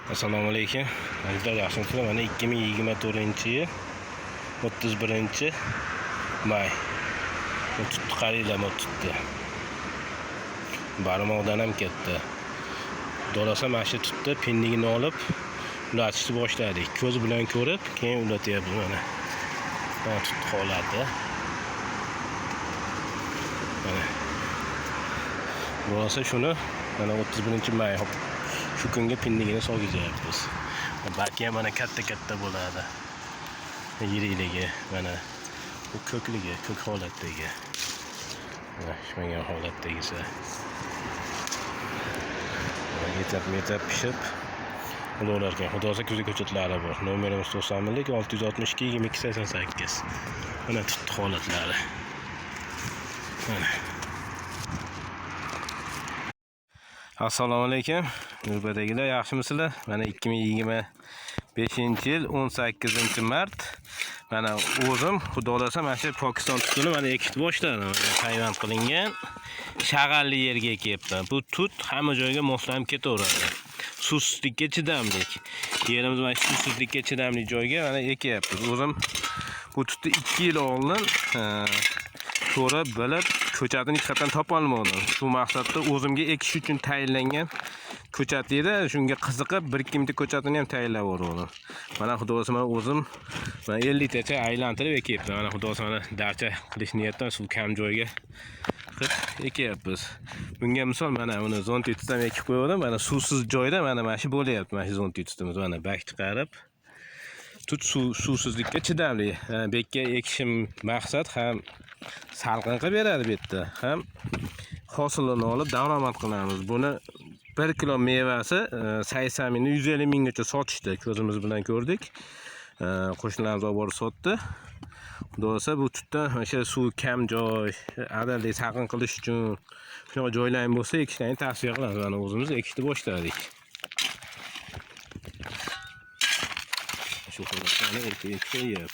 Assalomu alaykum. Azizlar, yaxshimisizlar? Mana 2024-yil 31-may. Bu tutdi, qaranglar, bu tutdi. Barmoqdan ham katta. Dolasa mana shu tutdi, pindigini olib, ulatishni boshladik. Ko'z bilan ko'rib, keyin ulatyapmiz mana. Mana tutdi holati. Mana. Dolasa shuni mana 31-may shu kunga pindigini solgizayapmiz. Balki ham mana katta bo'ladi. Yirikligi mana bu ko'kligi, ko'k holatdagi. Mana shunga holatdagisi. Yetib pishib ular ekan. Xudosa kuzgi ko'chatlari bor. Nomerimiz 91 662 2288. Mana tutdi holatlari. Mana. Assalomu alaykum. Nurberdagilar, yaxshimisizlar? Mana 2025-yil 18-mart. Mana o'zim xudolasam mana shu Pokiston tutini mana ekib boshladim. Tayvan qilingan shag'alli yerga ekyapman. Bu tut hamma joyga moslanib ketaveradi. Suvsizlikka chidamlik. Yerimiz mana suvsizlikka chidamli joyga mana ekyapmiz. O'zim bu tutni 2 yil oldin ko'rib bilib ko'chatini hech qachon topolmadim. Shu maqsadda o'zimga ekish uchun tayinlangan ko'chat edi. Shunga qiziqib 1-2 mingta ko'chatini ham tayinlab o'rgandim. Mana xudosi mana o'zim 50 tacha aylantirib ekyapman. Mana xudosi mana darcha qilish niyatdan suv kam joyga qilib ekyapmiz. Bunga misol mana uni zontitdan ekib qo'ydim. Mana suvsiz joyda mana shu bo'layapti. Mana shu zontitimiz mana bak chiqarib tut suvsizlikka chidamli. Bekka ekishim maqsad ham salqin qilib beradi bu yerda, ham hosilini olib daromad qilamiz. Buni 1 kilo mevasi 80 ming 150 minggacha sotishdi. Ko'zimiz bilan ko'rdik. Qo'shnilarimiz olib borib sotdi. Xudosa bu tutdan o'sha suv kam joy, adalli salqin qilish uchun shunaqa joylar bo'lsa ekishni tavsiya qilamiz. Mana o'zimiz ekishni boshladik. Shu holatda ekib